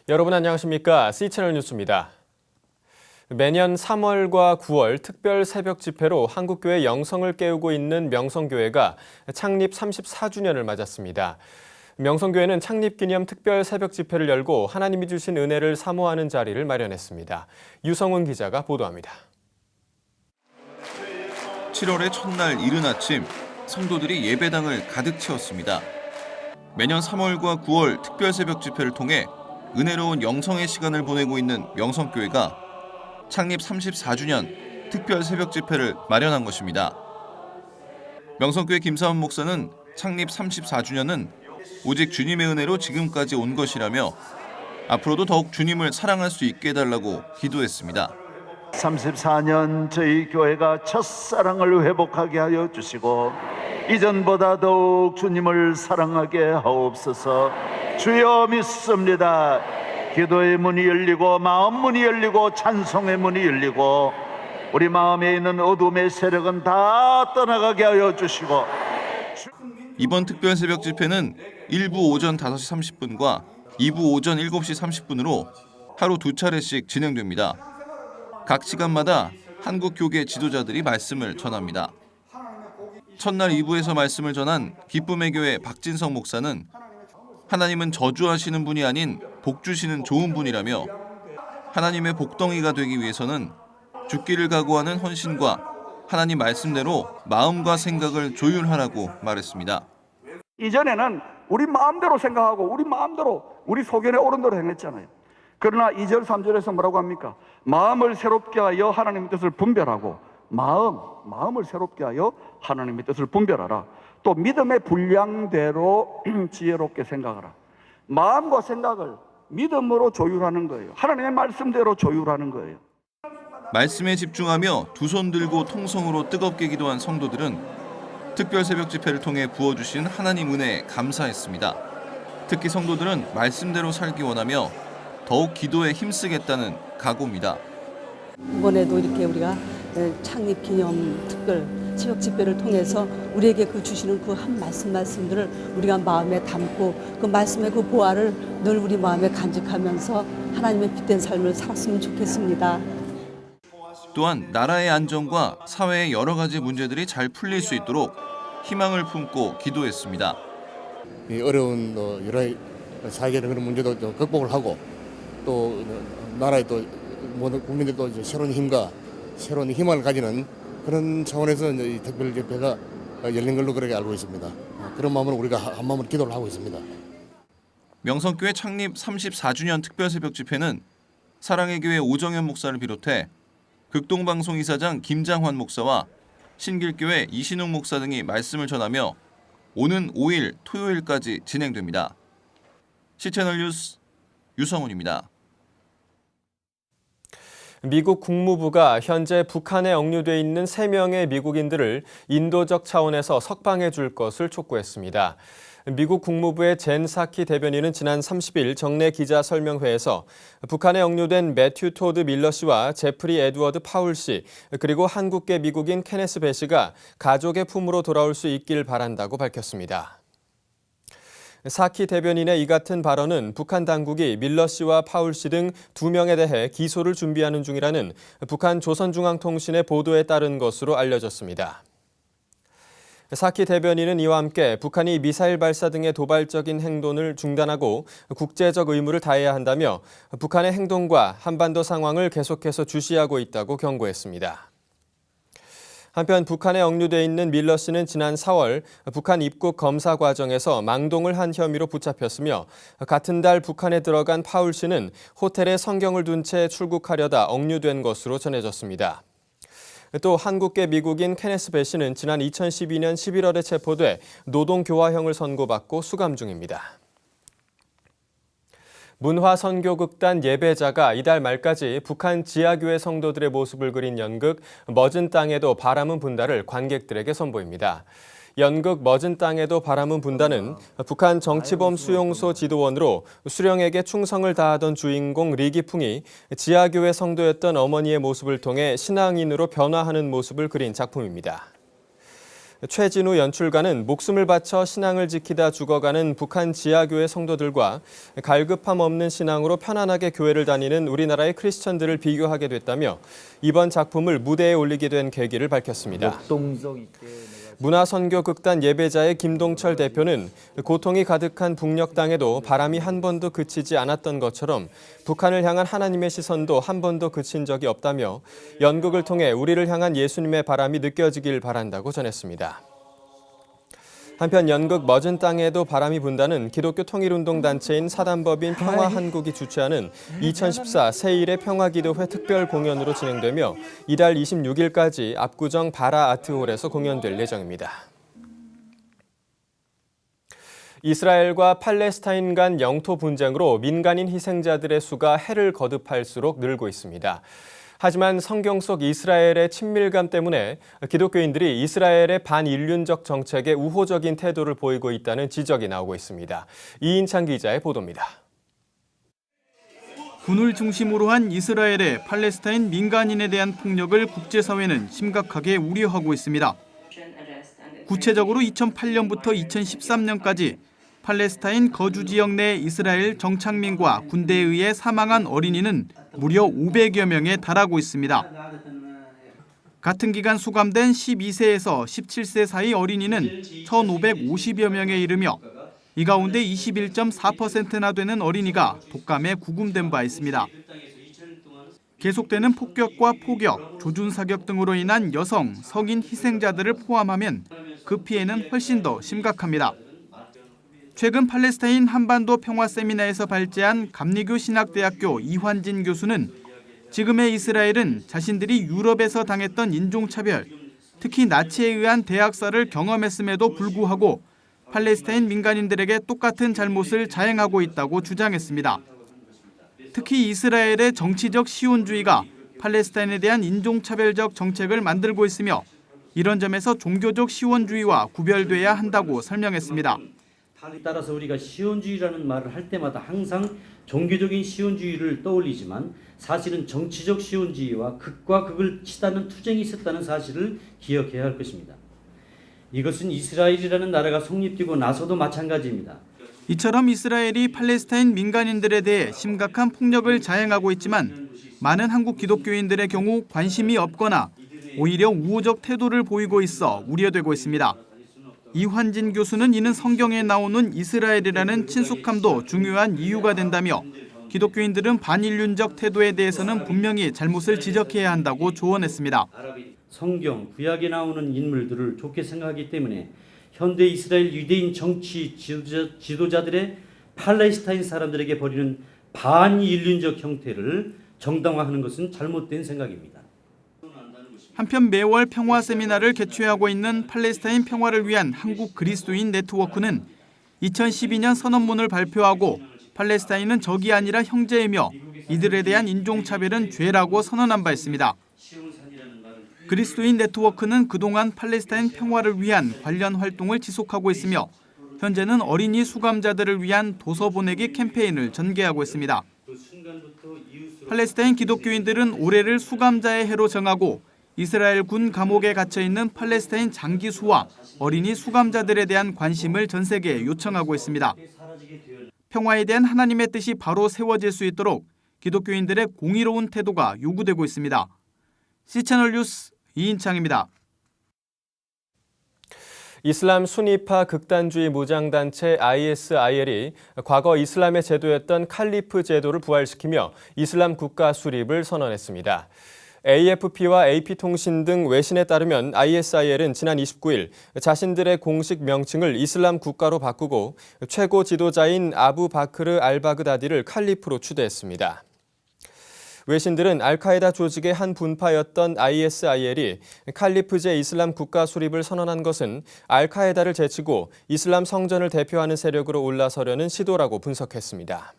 여러분 안녕하십니까? C채널 뉴스입니다. 매년 3월과 9월 특별 새벽 집회로 한국교회 영성을 깨우고 있는 명성교회가 창립 34주년을 맞았습니다. 명성교회는 창립기념 특별 새벽 집회를 열고 하나님이 주신 은혜를 사모하는 자리를 마련했습니다. 유성훈 기자가 보도합니다. 7월의 첫날 이른 아침, 성도들이 예배당을 가득 채웠습니다. 매년 3월과 9월 특별 새벽 집회를 통해 은혜로운 영성의 시간을 보내고 있는 명성교회가 창립 34주년 특별 새벽 집회를 마련한 것입니다. 명성교회 김사원 목사는 창립 34주년은 오직 주님의 은혜로 지금까지 온 것이라며 앞으로도 더욱 주님을 사랑할 수 있게 해달라고 기도했습니다. 34년 저희 교회가 첫사랑을 회복하게 하여 주시고 이전보다 더욱 주님을 사랑하게 하옵소서. 주여 믿습니다. 기도의 문이 열리고 마음 문이 열리고 찬송의 문이 열리고 우리 마음에 있는 어둠의 세력은 다 떠나가게 하여 주시고. 이번 특별 새벽 집회는 1부 오전 5시 30분과 2부 오전 7시 30분으로 하루 2차례씩 진행됩니다. 각 시간마다 한국 교계 지도자들이 말씀을 전합니다. 첫날 2부에서 말씀을 전한 기쁨의 교회 박진성 목사는 하나님은 저주하시는 분이 아닌 복 주시는 좋은 분이라며 하나님의 복덩이가 되기 위해서는 죽기를 각오하는 헌신과 하나님 말씀대로 마음과 생각을 조율하라고 말했습니다. 이전에는 우리 마음대로 생각하고 우리 마음대로 우리 소견에 옳은 대로 행했잖아요. 그러나 2절 3절에서 뭐라고 합니까? 마음을 새롭게 하여 하나님의 뜻을 분별하고 마음을 새롭게 하여 하나님의 뜻을 분별하라. 또 믿음의 분량대로 지혜롭게 생각하라. 마음과 생각을 믿음으로 조율하는 거예요. 하나님의 말씀대로 조율하는 거예요. 말씀에 집중하며 두 손 들고 통성으로 뜨겁게 기도한 성도들은 특별 새벽 집회를 통해 부어주신 하나님 은혜에 감사했습니다. 특히 성도들은 말씀대로 살기 원하며 더욱 기도에 힘쓰겠다는 각오입니다. 이번에도 이렇게 우리가 창립 기념 특별 새벽 집회를 통해서 우리에게 그 주시는 그 한 말씀들을 우리가 마음에 담고 그 말씀의 그 보화를 늘 우리 마음에 간직하면서 하나님의 빛된 삶을 살았으면 좋겠습니다. 또한 나라의 안정과 사회의 여러 가지 문제들이 잘 풀릴 수 있도록 희망을 품고 기도했습니다. 어려운 여러 사회적인 그런 문제도 좀 극복을 하고 또 나라의 또 모든 국민들도 새로운 힘과 새로운 희망을 가지는 그런 차원에서 이 특별 집회가 열린 걸로 그렇게 알고 있습니다. 그런 마음으로 우리가 한 마음으로 기도를 하고 있습니다. 명성교회 창립 34주년 특별 새벽 집회는 사랑의 교회 오정현 목사를 비롯해 극동방송 이사장 김장환 목사와 신길교회 이신웅 목사 등이 말씀을 전하며 오는 5일 토요일까지 진행됩니다. C채널 뉴스 유성훈입니다. 미국 국무부가 현재 북한에 억류돼 있는 3명의 미국인들을 인도적 차원에서 석방해 줄 것을 촉구했습니다. 미국 국무부의 젠 사키 대변인은 지난 30일 정례 기자 설명회에서 북한에 억류된 매튜 토드 밀러 씨와 제프리 에드워드 파울 씨, 그리고 한국계 미국인 케네스 배 씨가 가족의 품으로 돌아올 수 있길 바란다고 밝혔습니다. 사키 대변인의 이 같은 발언은 북한 당국이 밀러 씨와 파울 씨 등 2명에 대해 기소를 준비하는 중이라는 북한 조선중앙통신의 보도에 따른 것으로 알려졌습니다. 사키 대변인은 이와 함께 북한이 미사일 발사 등의 도발적인 행동을 중단하고 국제적 의무를 다해야 한다며 북한의 행동과 한반도 상황을 계속해서 주시하고 있다고 경고했습니다. 한편 북한에 억류돼 있는 밀러 씨는 지난 4월 북한 입국 검사 과정에서 망동을 한 혐의로 붙잡혔으며 같은 달 북한에 들어간 파울 씨는 호텔에 성경을 둔 채 출국하려다 억류된 것으로 전해졌습니다. 또 한국계 미국인 케네스 배 씨는 지난 2012년 11월에 체포돼 노동교화형을 선고받고 수감 중입니다. 문화선교극단 예배자가 이달 말까지 북한 지하교회 성도들의 모습을 그린 연극 멎은 땅에도 바람은 분다를 관객들에게 선보입니다. 연극 멎은 땅에도 바람은 분다는 북한 정치범 수용소 지도원으로 수령에게 충성을 다하던 주인공 리기풍이 지하교회 성도였던 어머니의 모습을 통해 신앙인으로 변화하는 모습을 그린 작품입니다. 최진우 연출가는 목숨을 바쳐 신앙을 지키다 죽어가는 북한 지하교회 성도들과 갈급함 없는 신앙으로 편안하게 교회를 다니는 우리나라의 크리스천들을 비교하게 됐다며 이번 작품을 무대에 올리게 된 계기를 밝혔습니다. 문화선교극단 예배자의 김동철 대표는 고통이 가득한 북녘 땅에도 바람이 한 번도 그치지 않았던 것처럼 북한을 향한 하나님의 시선도 한 번도 그친 적이 없다며 연극을 통해 우리를 향한 예수님의 바람이 느껴지길 바란다고 전했습니다. 한편 연극 멎은 땅에도 바람이 분다는 기독교 통일운동단체인 사단법인 평화한국이 주최하는 2014 새1회 평화기도회 특별 공연으로 진행되며 이달 26일까지 압구정 바라 아트홀에서 공연될 예정입니다. 이스라엘과 팔레스타인 간 영토 분쟁으로 민간인 희생자들의 수가 해를 거듭할수록 늘고 있습니다. 하지만 성경 속 이스라엘의 친밀감 때문에 기독교인들이 이스라엘의 반인륜적 정책에 우호적인 태도를 보이고 있다는 지적이 나오고 있습니다. 이인창 기자의 보도입니다. 군을 중심으로 한 이스라엘의 팔레스타인 민간인에 대한 폭력을 국제사회는 심각하게 우려하고 있습니다. 구체적으로 2008년부터 2013년까지 팔레스타인 거주 지역 내 이스라엘 정착민과 군대에 의해 사망한 어린이는 무려 500여 명에 달하고 있습니다. 같은 기간 수감된 12세에서 17세 사이 어린이는 1,550여 명에 이르며 이 가운데 21.4%나 되는 어린이가 독감에 구금된 바 있습니다. 계속되는 폭격과 포격, 조준사격 등으로 인한 여성, 성인 희생자들을 포함하면 그 피해는 훨씬 더 심각합니다. 최근 팔레스타인 한반도 평화 세미나에서 발제한 감리교 신학대학교 이환진 교수는 지금의 이스라엘은 자신들이 유럽에서 당했던 인종차별, 특히 나치에 의한 대학살을 경험했음에도 불구하고 팔레스타인 민간인들에게 똑같은 잘못을 자행하고 있다고 주장했습니다. 특히 이스라엘의 정치적 시온주의가 팔레스타인에 대한 인종차별적 정책을 만들고 있으며 이런 점에서 종교적 시온주의와 구별돼야 한다고 설명했습니다. 따라서 우리가 시온주의라는 말을 할 때마다 항상 종교적인 시온주의를 떠올리지만 사실은 정치적 시온주의와 극과 극을 치닫는 투쟁이 있었다는 사실을 기억해야 할 것입니다. 이것은 이스라엘이라는 나라가 성립되고 나서도 마찬가지입니다. 이처럼 이스라엘이 팔레스타인 민간인들에 대해 심각한 폭력을 자행하고 있지만 많은 한국 기독교인들의 경우 관심이 없거나 오히려 우호적 태도를 보이고 있어 우려되고 있습니다. 이환진 교수는 이는 성경에 나오는 이스라엘이라는 친숙함도 중요한 이유가 된다며 기독교인들은 반인륜적 태도에 대해서는 분명히 잘못을 지적해야 한다고 조언했습니다. 성경, 구약에 나오는 인물들을 좋게 생각하기 때문에 현대 이스라엘 유대인 정치 지도자들의 팔레스타인 사람들에게 벌이는 반인륜적 형태를 정당화하는 것은 잘못된 생각입니다. 한편 매월 평화 세미나를 개최하고 있는 팔레스타인 평화를 위한 한국 그리스도인 네트워크는 2012년 선언문을 발표하고 팔레스타인은 적이 아니라 형제이며 이들에 대한 인종차별은 죄라고 선언한 바 있습니다. 그리스도인 네트워크는 그동안 팔레스타인 평화를 위한 관련 활동을 지속하고 있으며 현재는 어린이 수감자들을 위한 도서 보내기 캠페인을 전개하고 있습니다. 팔레스타인 기독교인들은 올해를 수감자의 해로 정하고 이스라엘 군 감옥에 갇혀 있는 팔레스타인 장기수와 어린이 수감자들에 대한 관심을 전 세계에 요청하고 있습니다. 평화에 대한 하나님의 뜻이 바로 세워질 수 있도록 기독교인들의 공의로운 태도가 요구되고 있습니다. C채널 뉴스 이인창입니다. 이슬람 순위파 극단주의 무장단체 ISIL이 과거 이슬람의 제도였던 칼리프 제도를 부활시키며 이슬람 국가 수립을 선언했습니다. AFP와 AP통신 등 외신에 따르면 ISIL은 지난 29일 자신들의 공식 명칭을 이슬람 국가로 바꾸고 최고 지도자인 아부 바크르 알바그다디를 칼리프로 추대했습니다. 외신들은 알카에다 조직의 한 분파였던 ISIL이 칼리프제 이슬람 국가 수립을 선언한 것은 알카에다를 제치고 이슬람 성전을 대표하는 세력으로 올라서려는 시도라고 분석했습니다.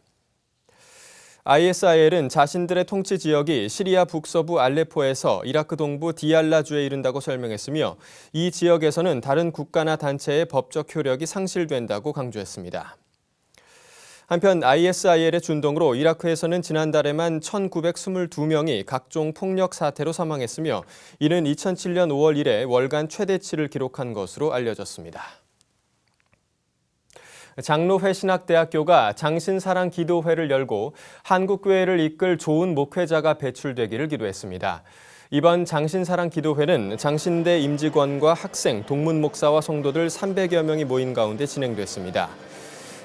ISIL은 자신들의 통치 지역이 시리아 북서부 알레포에서 이라크 동부 디알라주에 이른다고 설명했으며 이 지역에서는 다른 국가나 단체의 법적 효력이 상실된다고 강조했습니다. 한편 ISIL의 준동으로 이라크에서는 지난달에만 1,922명이 각종 폭력 사태로 사망했으며 이는 2007년 5월 이래 월간 최대치를 기록한 것으로 알려졌습니다. 장로회신학대학교가 장신사랑 기도회를 열고 한국교회를 이끌 좋은 목회자가 배출되기를 기도했습니다. 이번 장신사랑 기도회는 장신대 임직원과 학생, 동문 목사와 성도들 300여 명이 모인 가운데 진행됐습니다.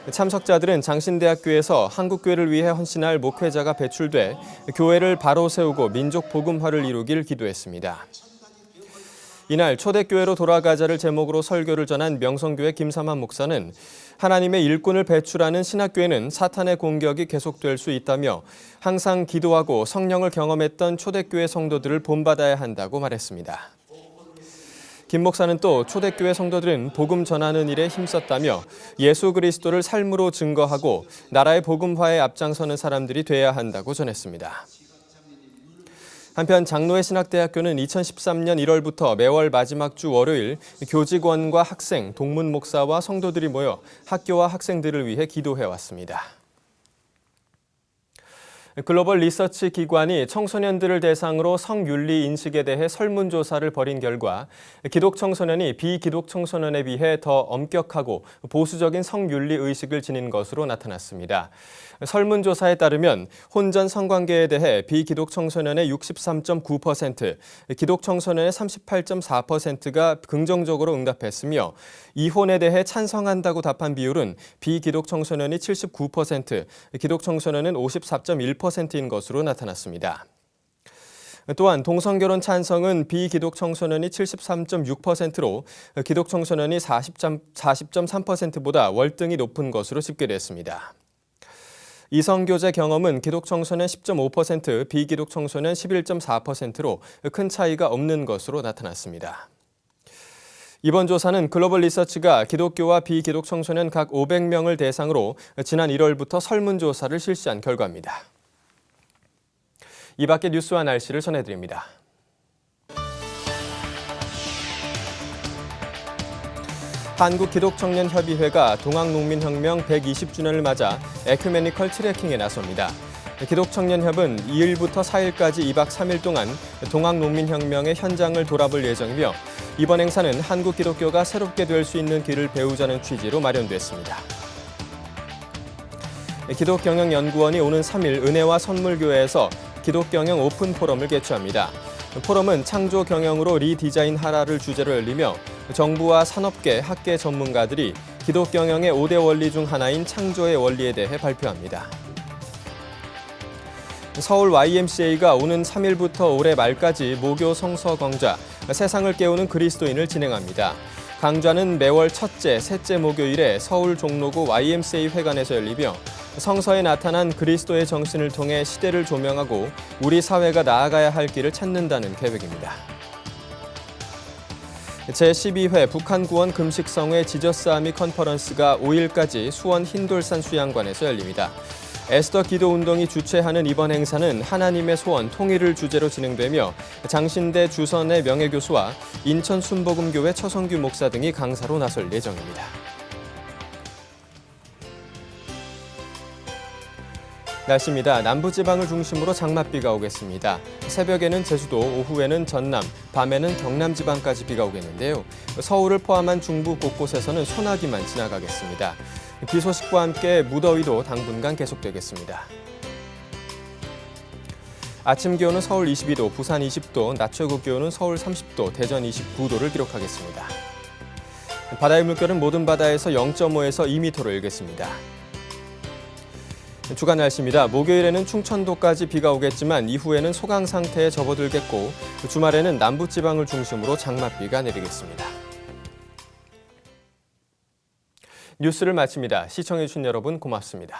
참석자들은 장신대학교에서 한국교회를 위해 헌신할 목회자가 배출돼 교회를 바로 세우고 민족 복음화를 이루길 기도했습니다. 이날 초대교회로 돌아가자를 제목으로 설교를 전한 명성교회 김삼환 목사는 하나님의 일꾼을 배출하는 신학교회는 사탄의 공격이 계속될 수 있다며 항상 기도하고 성령을 경험했던 초대교회 성도들을 본받아야 한다고 말했습니다. 김 목사는 또 초대교회 성도들은 복음 전하는 일에 힘썼다며 예수 그리스도를 삶으로 증거하고 나라의 복음화에 앞장서는 사람들이 돼야 한다고 전했습니다. 한편 장로회신학대학교는 2013년 1월부터 매월 마지막 주 월요일 교직원과 학생, 동문 목사와 성도들이 모여 학교와 학생들을 위해 기도해왔습니다. 글로벌 리서치 기관이 청소년들을 대상으로 성윤리 인식에 대해 설문조사를 벌인 결과 기독 청소년이 비기독 청소년에 비해 더 엄격하고 보수적인 성윤리 의식을 지닌 것으로 나타났습니다. 설문조사에 따르면 혼전 성관계에 대해 비기독 청소년의 63.9%, 기독 청소년의 38.4%가 긍정적으로 응답했으며 이혼에 대해 찬성한다고 답한 비율은 비기독 청소년이 79%, 기독 청소년은 54.1%인 것으로 나타났습니다. 또한 동성결혼 찬성은 비기독 청소년이 73.6%로 기독 청소년이 40.3%보다 월등히 높은 것으로 집계됐습니다. 이성교제 경험은 기독 청소년 10.5%, 비기독 청소년 11.4%로 큰 차이가 없는 것으로 나타났습니다. 이번 조사는 글로벌 리서치가 기독교와 비기독 청소년 각 500명을 대상으로 지난 1월부터 설문조사를 실시한 결과입니다. 이 밖의 뉴스와 날씨를 전해드립니다. 한국기독청년협의회가 동학농민혁명 120주년을 맞아 에큐메니컬 트레킹에 나섭니다. 기독청년협은 2일부터 4일까지 2박 3일 동안 동학농민혁명의 현장을 돌아볼 예정이며 이번 행사는 한국 기독교가 새롭게 될 수 있는 길을 배우자는 취지로 마련됐습니다. 기독경영연구원이 오는 3일 은혜와 선물교회에서 기독경영 오픈 포럼을 개최합니다. 포럼은 창조 경영으로 리디자인하라를 주제로 열리며 정부와 산업계, 학계 전문가들이 기독경영의 5대 원리 중 하나인 창조의 원리에 대해 발표합니다. 서울 YMCA가 오는 3일부터 올해 말까지 모교 성서 강좌, 세상을 깨우는 그리스도인을 진행합니다. 강좌는 매월 첫째, 셋째 목요일에 서울 종로구 YMCA 회관에서 열리며 성서에 나타난 그리스도의 정신을 통해 시대를 조명하고 우리 사회가 나아가야 할 길을 찾는다는 계획입니다. 제12회 북한 구원 금식성회 지저스 아미 컨퍼런스가 5일까지 수원 흰돌산 수양관에서 열립니다. 에스더 기도운동이 주최하는 이번 행사는 하나님의 소원 통일을 주제로 진행되며 장신대 주선의 명예교수와 인천 순복음교회 처성규 목사 등이 강사로 나설 예정입니다. 날씨입니다. 남부지방을 중심으로 장맛비가 오겠습니다. 새벽에는 제주도, 오후에는 전남, 밤에는 경남 지방까지 비가 오겠는데요. 서울을 포함한 중부 곳곳에서는 소나기만 지나가겠습니다. 비 소식과 함께 무더위도 당분간 계속되겠습니다. 아침 기온은 서울 22도, 부산 20도, 낮 최고 기온은 서울 30도, 대전 29도를 기록하겠습니다. 바다의 물결은 모든 바다에서 0.5에서 2m를 일겠습니다. 주간 날씨입니다. 목요일에는 충청도까지 비가 오겠지만 이후에는 소강 상태에 접어들겠고 주말에는 남부지방을 중심으로 장맛비가 내리겠습니다. 뉴스를 마칩니다. 시청해주신 여러분 고맙습니다.